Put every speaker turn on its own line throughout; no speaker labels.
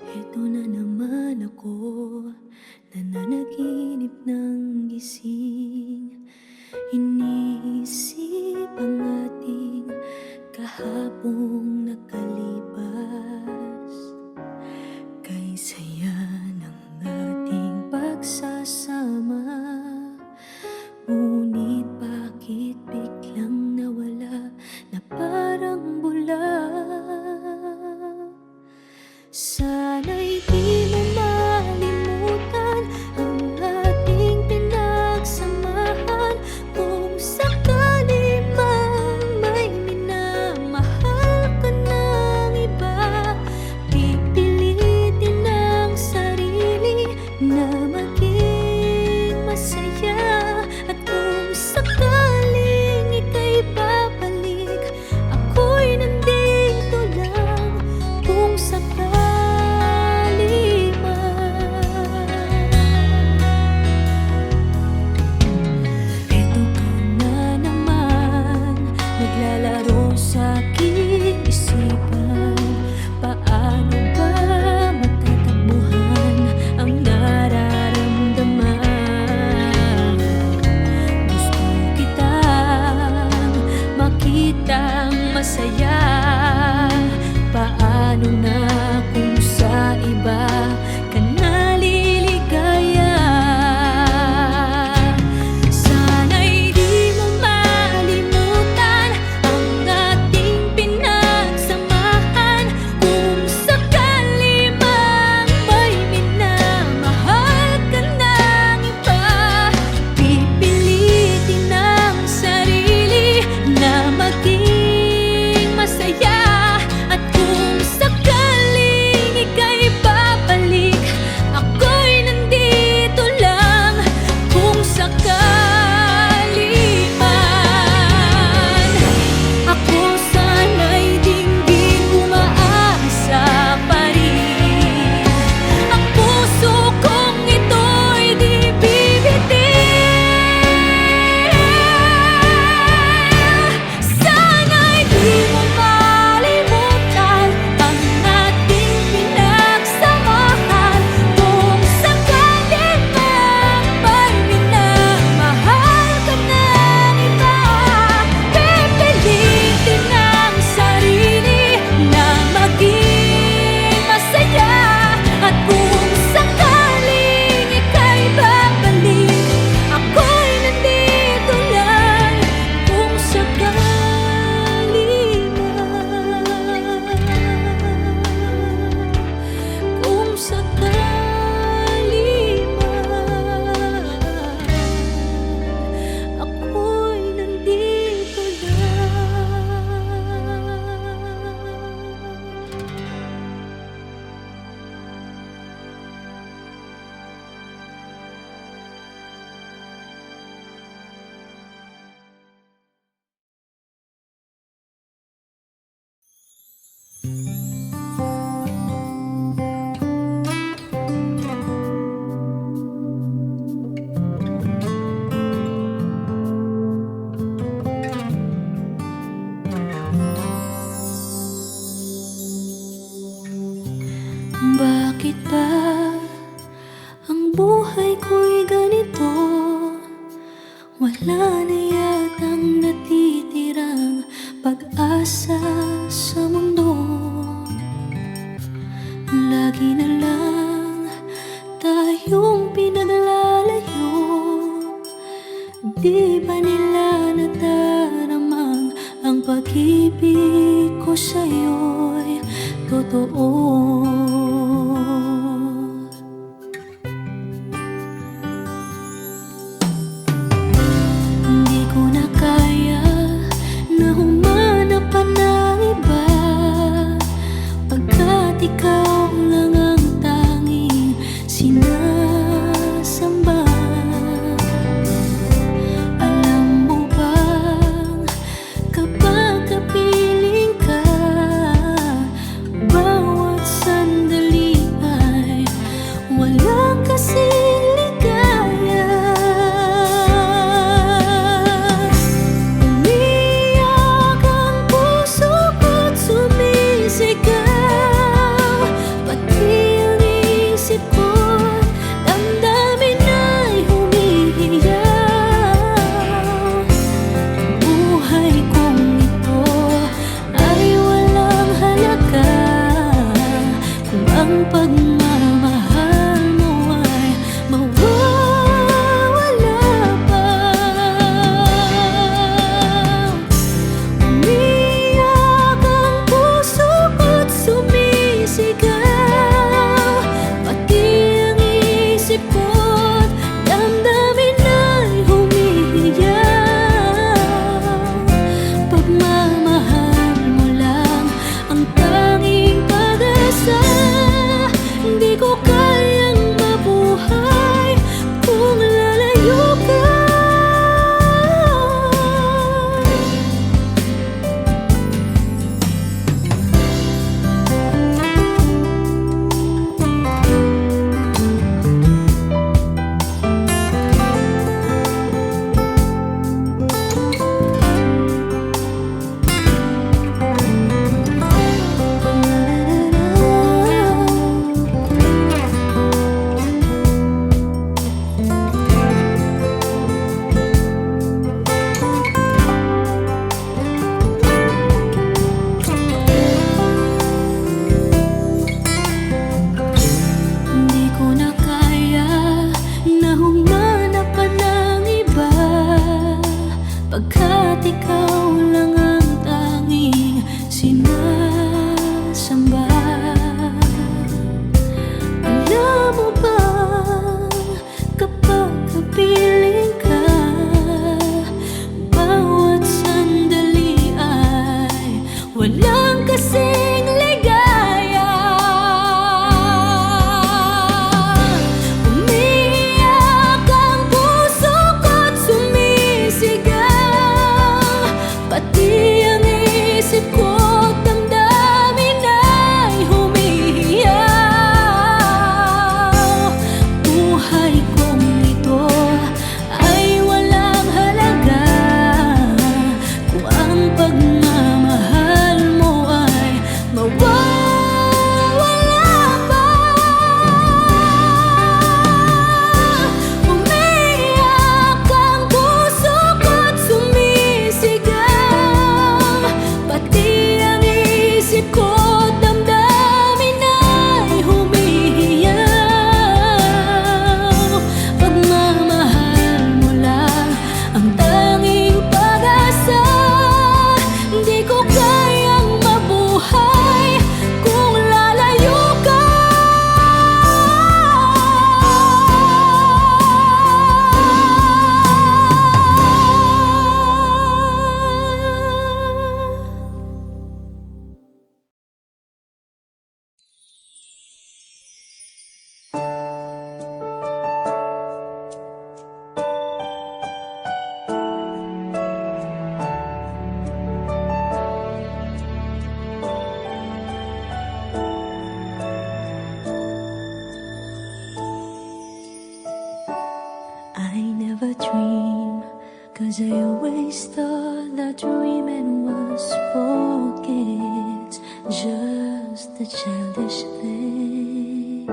Ito na naman ako, nananaginip ng gising. Iniisip ang ating kahapong nakalipas. Kay saya ng ating pagsasama, ngunit bakit biglang nawala na parang bula? Sana'y di mo malimutan ang ating pinagsamahan. Kung sakali mang may minamahal ka ng iba, pipilitin ang sarili na maging masaya. At kung sakaling ika'y babalik, ako'y nandito lang. Kung sakali naglalaro sa aking isipan, paano ba matatakbuhan ang nararamdaman? Gusto kitang makitang masaya, paano na kung sa iba ka naliligaya? Bakit ba ang buhay ko'y ganito? Wala na yatang natitirang pag-asa sa mundo. Lagi na lang tayong pinaglalayo. Di ba nila nadaramang ang pag-ibig ko sa'yo'y totoo? Ikaw lang ang tanging sinasamba. Alam mo bang kapag kapiling ka, bawat sandali ang pagmamahal mo ay mawawala pa. Umiyak ang puso ko't sumisigaw, pati ang isip ko't damdamin ay humihiyaw. Pagmamahal mo lang ang tanging pag-asa, hindi ko kayang mabuhay kung lalayo ka. Hindi ko na kaya na humanap pa ng iba, pagkat ikaw lang ang tanging sinasamba. Alam mo ba, kapag kapiling ka, bawat sandali ay walang kasing ligaya. Umiyak ang puso ko't sumisigaw, pati ang isip ko't damdamin ay humihiyaw. Buhay kong ito ay walang halaga kung ang pagmamahal mo ay mawawala pa. Umiyak ang puso ko't sumisigaw, pati ang isip ko't damdamin ay humihiyaw. Pagmamahal mo lang ang tanging pag-asa, hindi ko kayang mabuhay kung lalayo ka. I never dream, 'cause I always thought that dreaming was for kids, just a childish thing.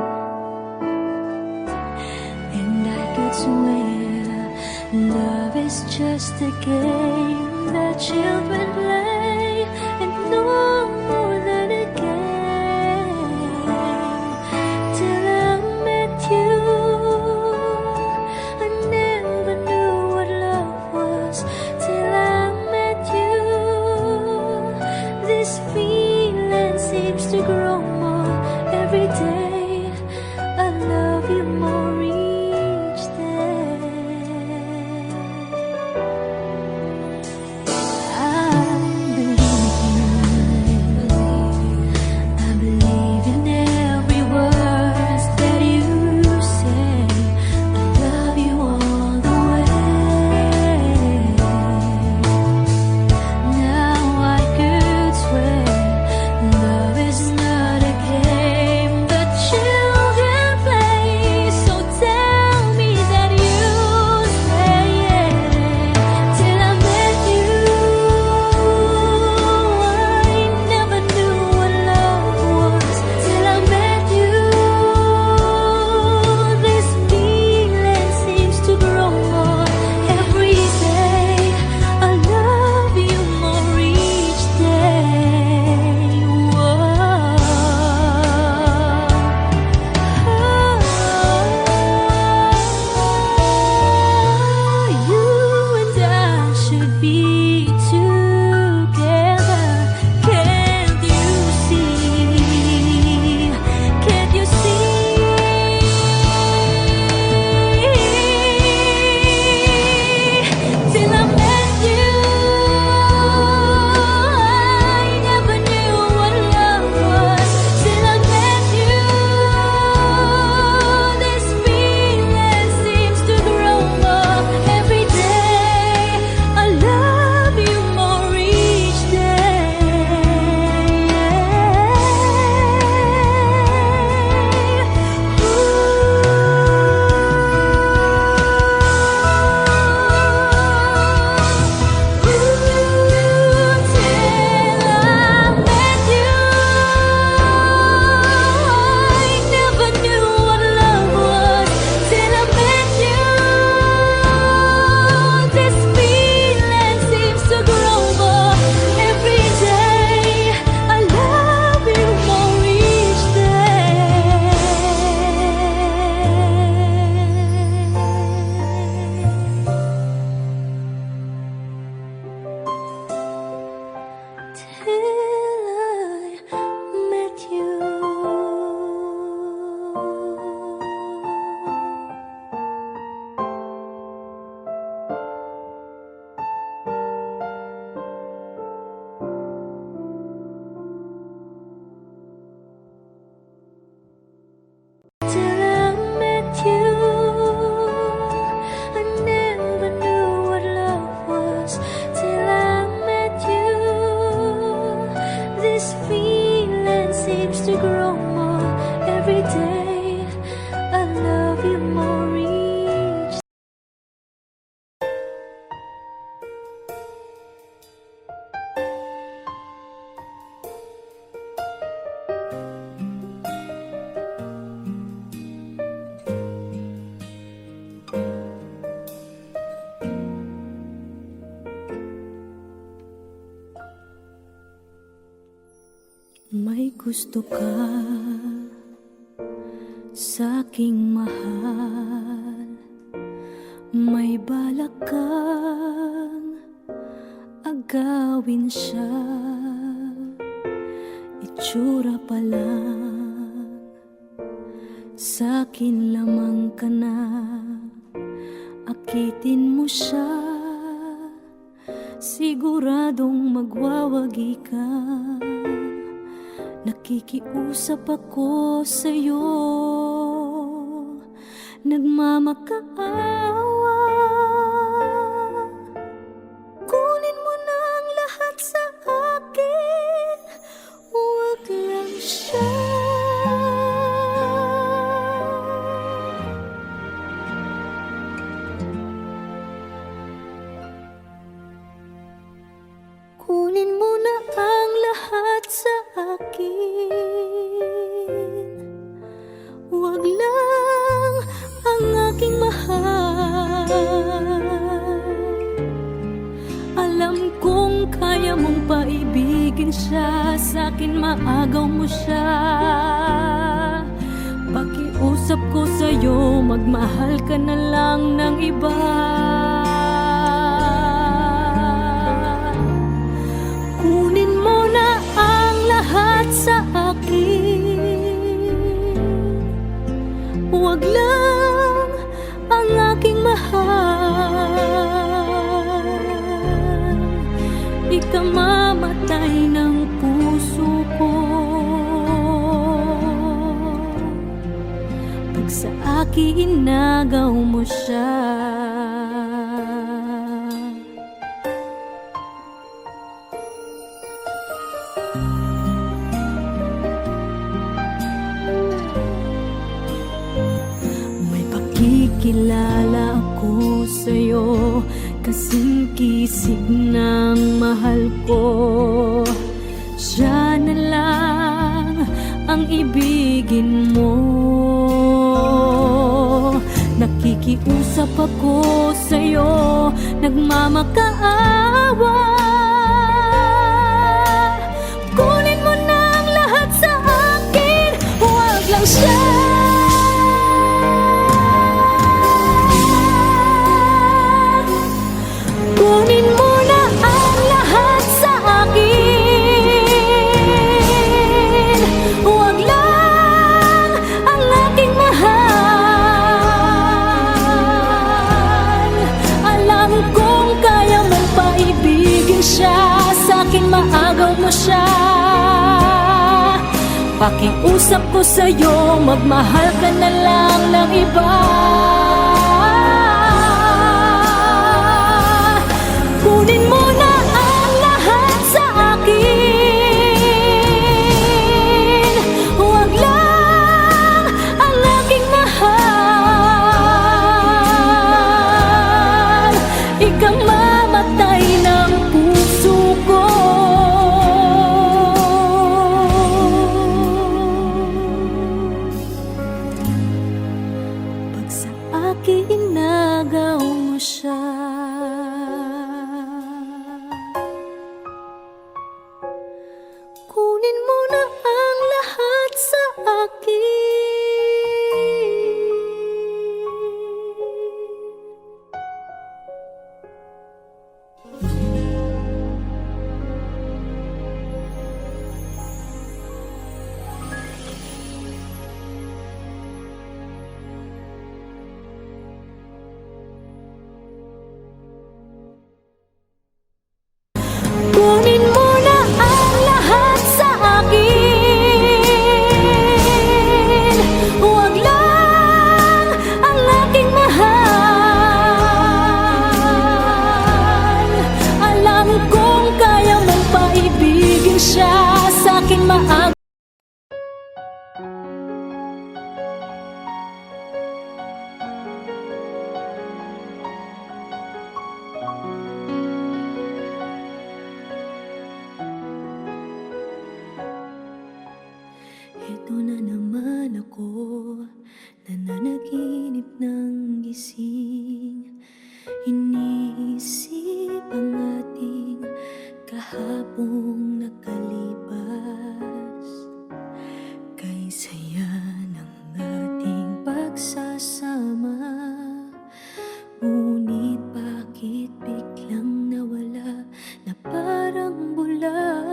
And I could swear love is just a game that children play, and no more than a game. Till I met you, I never knew what love was. Till I met you, this feeling seems to grow more every day. I love you more each day. Love is not a game that children play, so every day. I love you more each. May gusto ka sa'king mahal, may balak kang agawin siya. Itsura pa lang, sa'kin lamang ka na. Akitin mo siya, siguradong magwawagi ka. Nakikiusap ako sa'yo, nagmamakaawa. Kunin mo na ang lahat sa akin, huwag lang siya. Kunin mo na ang lahat sa akin, huwag lang ang aking mahal. Alam kong kaya mong paibigin siya, sa'kin maagaw mo siya. Pakiusap ko sa'yo, magmahal ka na lang ng iba. Kunin mo na ang lahat sa akin, huwag lang ang aking mahal. Ikamamatay ng puso ko pag sa akin inagaw mo siya. Kilala ako sa'yo, kasing kisig ng mahal ko. Siya na lang ang ibigin mo. Nakikiusap ako sa'yo, nagmamakaawa. Kunin mo na ang lahat sa akin, huwag lang siya. Kunin mo na ang lahat sa akin, huwag lang ang aking mahal. Alam kong kaya mong paibigin siya, sa'kin maagaw mo siya. Pakiusap ko sa'yo, magmahal ka na lang ng iba. Kunin mo na ang lahat sa akin, huwag lang ang aking mahal. Ikamamatay ng puso ko pag sa akin inagaw mo siya. Kunin mo na ang lahat sa akin. ako nananaginip ng gising. Iniisip ang ating kahapong nakalipas. Kay saya ng ating pagsasama, ngunit bakit biglang nawala na parang bula?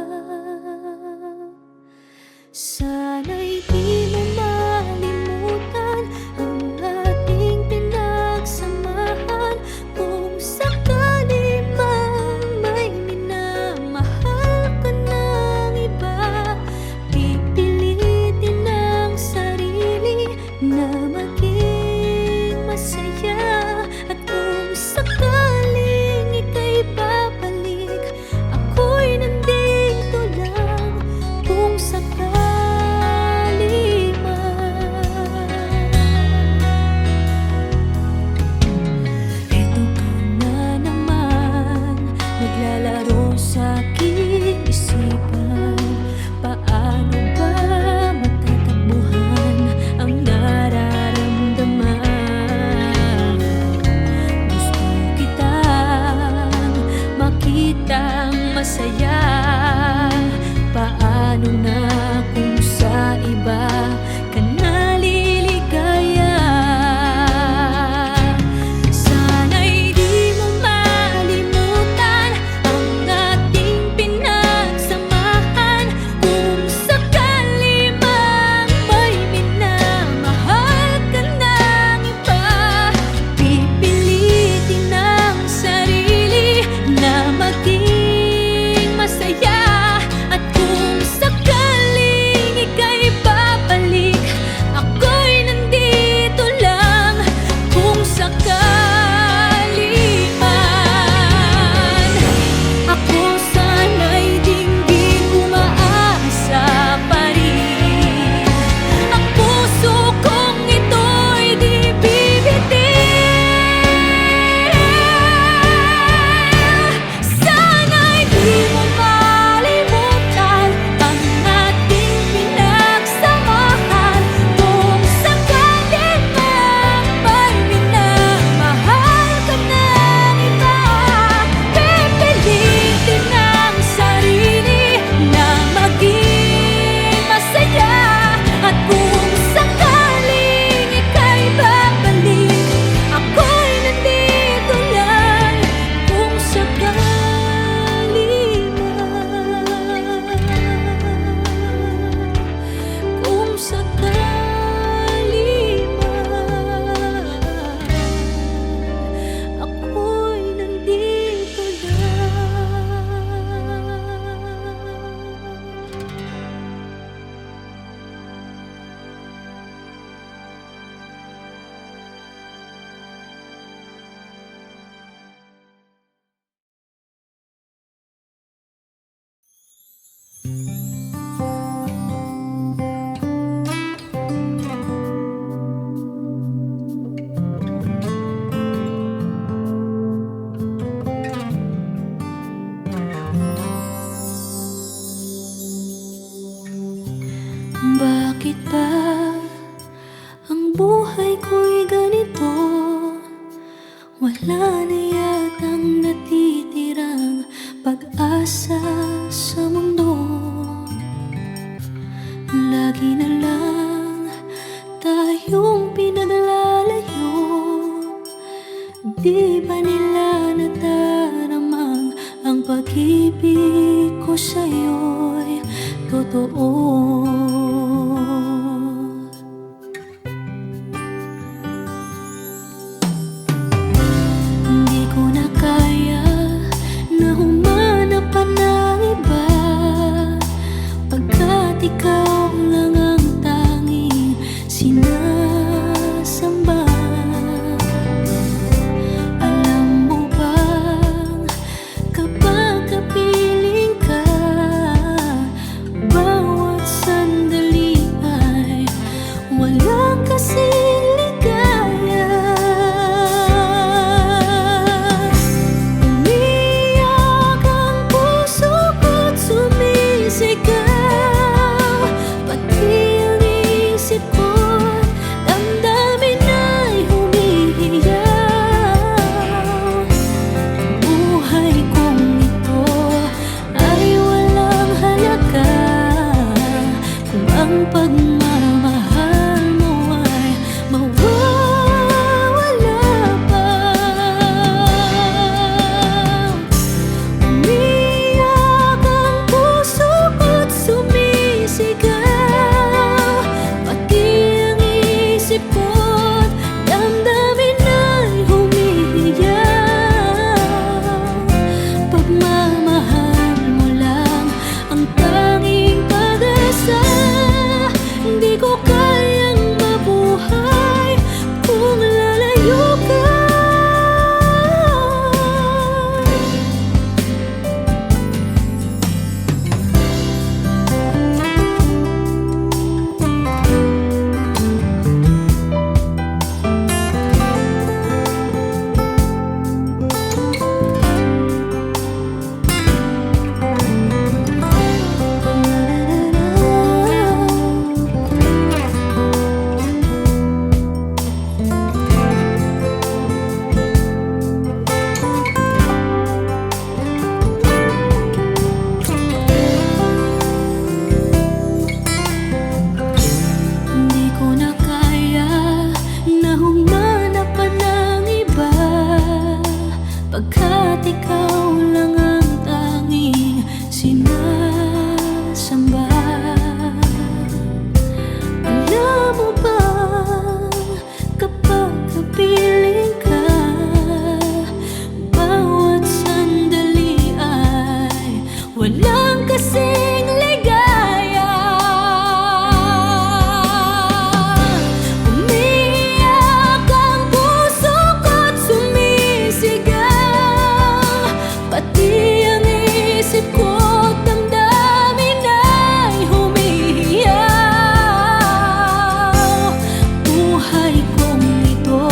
Sana'y di mo malimutan ang ating pinagsamahan. Kung sakali mang may minamahal ka ng iba, pipilitin ang sarili na maging masaya. At kung sakaling ika'y babalik, ako'y nandito lang. Kung sakali naglalaro sa aking isipan, paano ba matatakbuhan ang nararamdaman? Gusto kitang makitang masaya. Paano na kung sa iba ka naliligaya? Sana'y di mo malimutan ang ating pinagsamahan. Kung sakali mang may minamahal ka ng iba, pipilitin ang sarili na maging masaya. At kung sakaling ika'y babalik, ako'y nandito lang. Kung sakali man, ako sana'y dinggin umaasa pa rin. Ang puso kong ito'y di bibitin. Sana'y di mo malimutan ang ating pinagsamahan. Kung sakali mang may minamahal ka ng iba, pipilitin ang sarili na maging masaya. At kung sakaling ika'y babalik, ako'y nandito lang. Kung sakali man, kung sakali man, ako'y nandito lang. Bakit ba ang buhay ko'y ganito? Wala na yatang natitirang pag-asa sa mundo. Lagi na lang tayong pinaglalayo. Di ba nila nataramang ang pag-ibig ko sa'yo'y totoo? Hindi ko na kaya na humanap pa ng iba, pagkat ikaw lang ang tanging sinasamba. Alam mo bang kapag kapiling ka, bawat sandali ay walang kasing ligaya. Umiyak ang puso ko't sumisigaw, pati ang isip ko ikaw lang ang tanging sinasamba. Alam mo ba, kapag kapiling ka, bawat sandali ay walang kasing ligaya. Umiiyak ang puso ko't sumisigaw, pati ang isip ko't damdamin ay humihiyaw. Buhay kong ito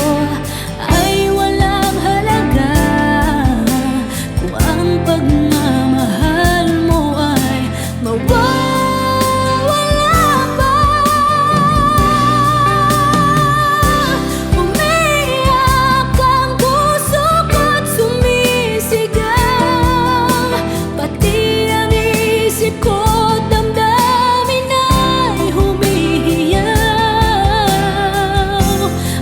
ay walang halaga kung ang pagmamahal mo ay mawawala pa. Umiiyak ang puso ko't sumisigaw, pati ang isip ko't damdamin ay humihiyaw.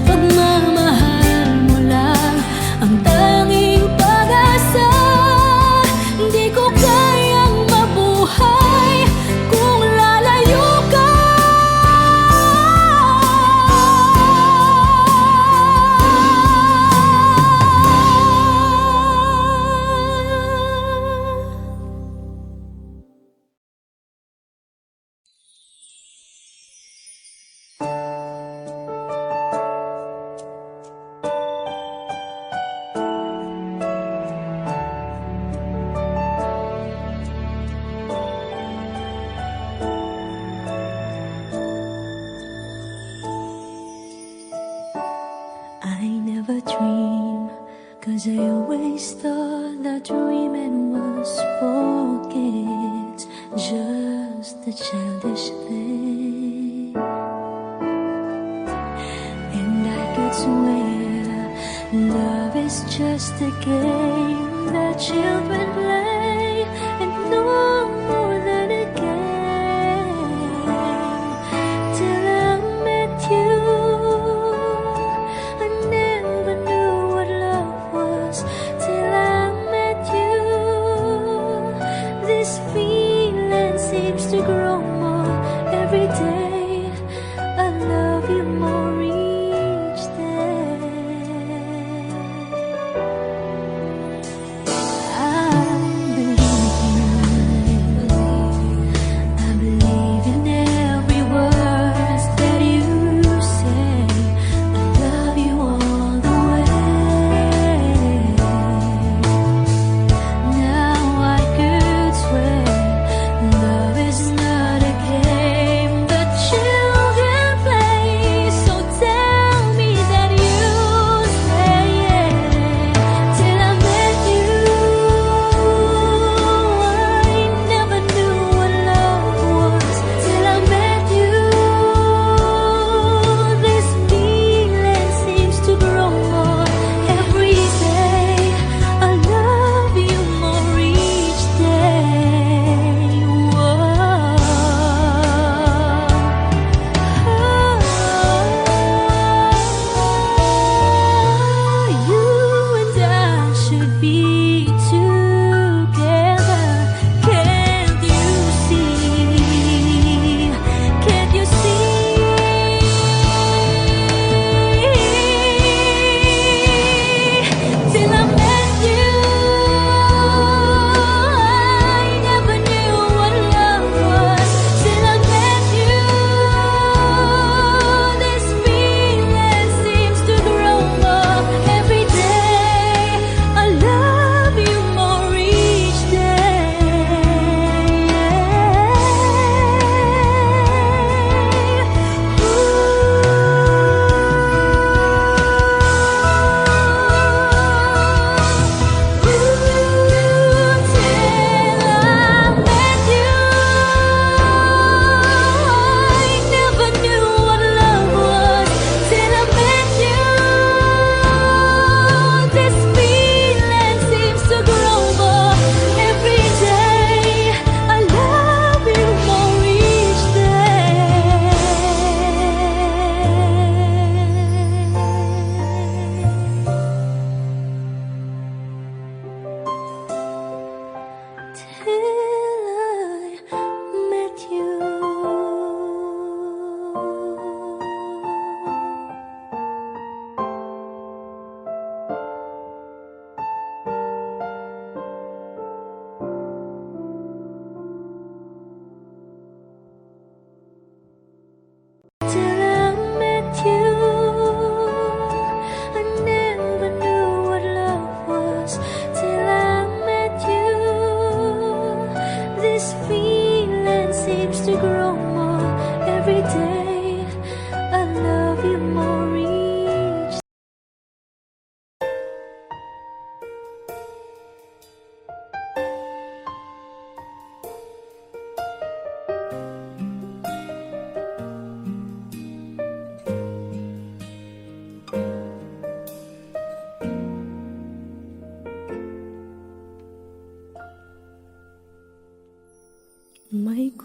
Pagmamahal mo lang ang tanging pag-asa, di ko kayang mabuhay kung lalayo ka. I never dream, 'cause I always thought that dreaming was for kids, just a childish thing. And I could swear love is just a game that children play, and no more than a game. Till I met you, I never knew what love was. Till I met you, this feeling seems to grow more every day. I love you more each day. I've been here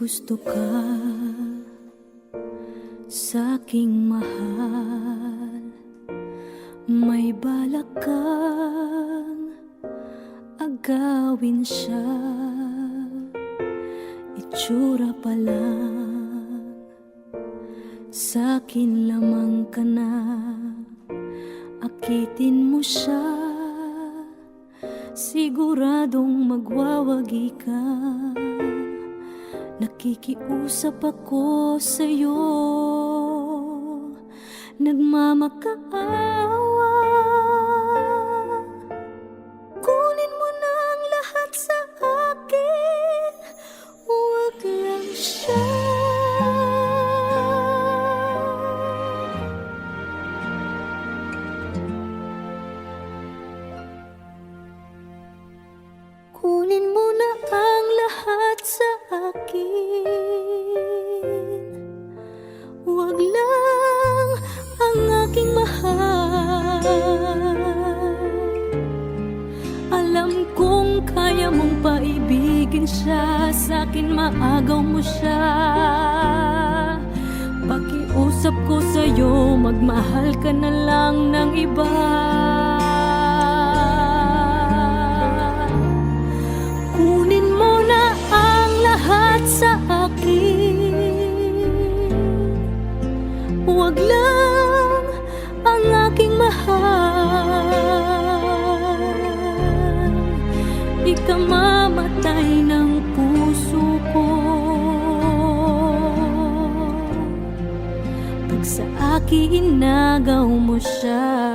gusto ka sa'king mahal, may balak kang agawin siya. Itsura pa lang, sa'kin lamang ka na. Akitin mo siya, siguradong magwawagi ka. Nakikiusap ako sa'yo, nagmamakaawa. Kunin mo na ang lahat sa akin, huwag lang siya. Kunin mo na ang lahat sa akin, huwag lang ang aking mahal. Alam kong kaya mong paibigin siya, sa'kin maagaw mo siya. Pakiusap ko sa'yo, magmahal ka na lang ng iba. Kunin mo na ang lahat sa akin, huwag lang ang aking mahal. Ikamamatay ng puso ko pag sa akin inagaw mo siya.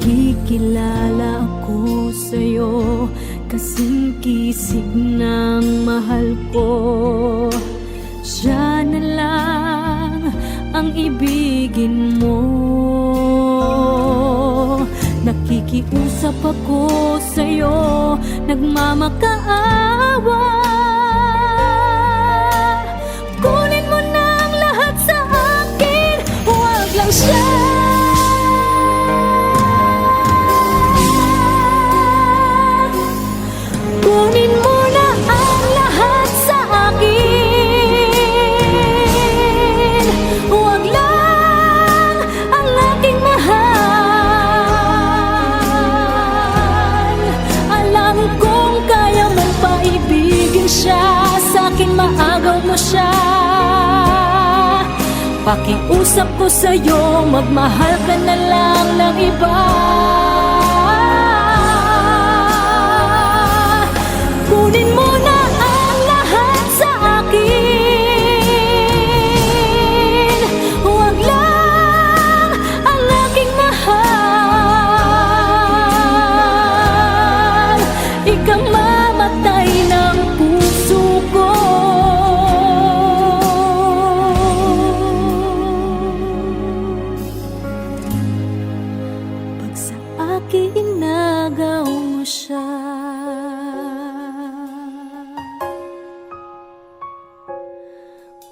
Kikilala ako sa'yo, kasing kisig ng mahal ko. Siya na lang ang ibigin mo. Nakikiusap ako sa'yo, nagmamakaawa. Kunin mo na ang lahat sa akin, huwag lang siya. Kunin mo na ang lahat sa akin, huwag lang ang aking mahal. Alam kong kaya mong paibigin siya, sa'kin maagaw mo siya. Pakiusap ko sa'yo, magmahal ka na lang ng iba. Kunin mo na ang lahat sa akin, huwag lang ang aking mahal. Ikamamatay ng puso ko pag sa akin inagaw mo siya.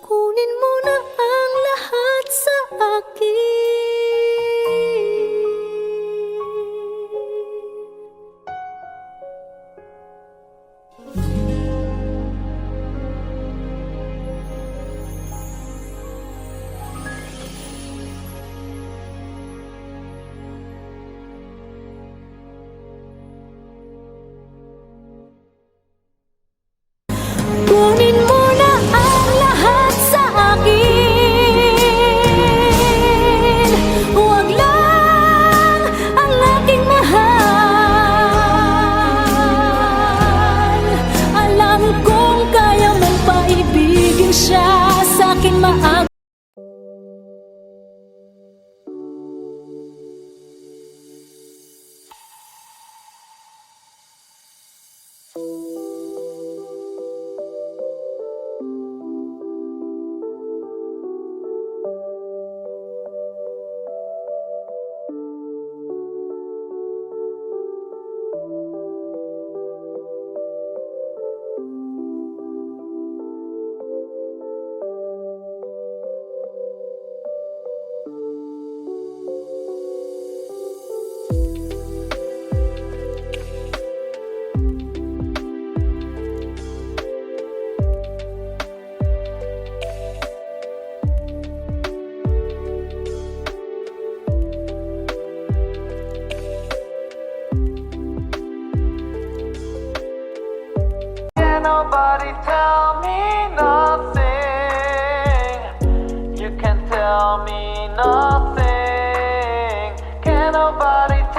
Kunin mo na ang lahat sa akin.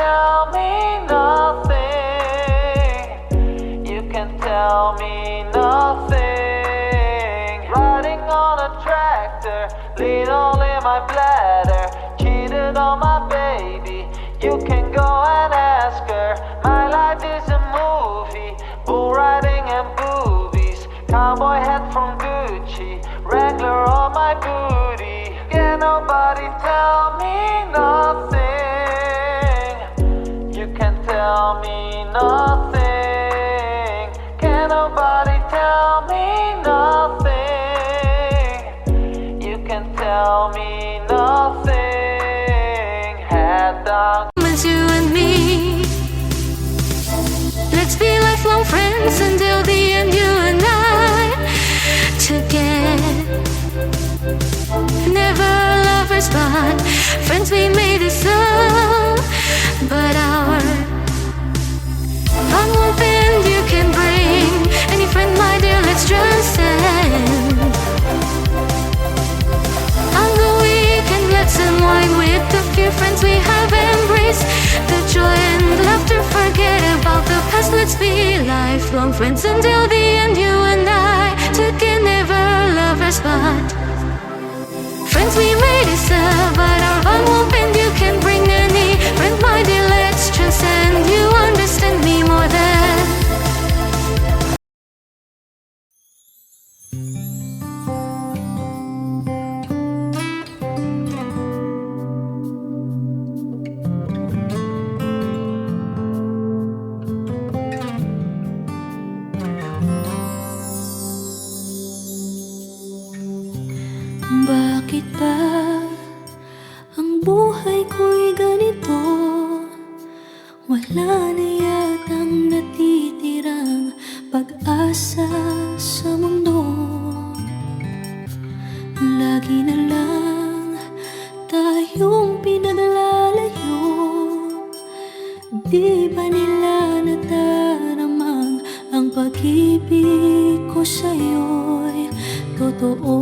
tell me nothing. You can tell me nothing. Riding on a tractor, needle in my bladder, cheated on my baby. You can go and ask her. My life is a movie, bull riding and boobies, cowboy hat from Gucci, Wrangler on my booty. Can nobody tell me nothing? You can tell me nothing. Can nobody tell me nothing? You can tell me nothing. Head down.
It's you and me. Let's be lifelong friends until the end, you and I together. Never lovers, but friends we made it so. But our bond won't bend, you can bring any friend, my dear, let's transcend. On the weekend, let's unwind with the few friends we have embraced. The joy and laughter, forget about the past. Let's be lifelong friends until the end, you and I together. Never lovers, but friends we made it so. But our bond won't bend, you can bring any friend, my dear, let's transcend. You understand me more than bakit ba ang buhay ko'y ganito? Wala na yatang natitirang pag-asa sa mundo. Lagi na lang tayong pinaglalayo. Di ba nila nataramang ang pag-ibig ko sa'yo'y totoo?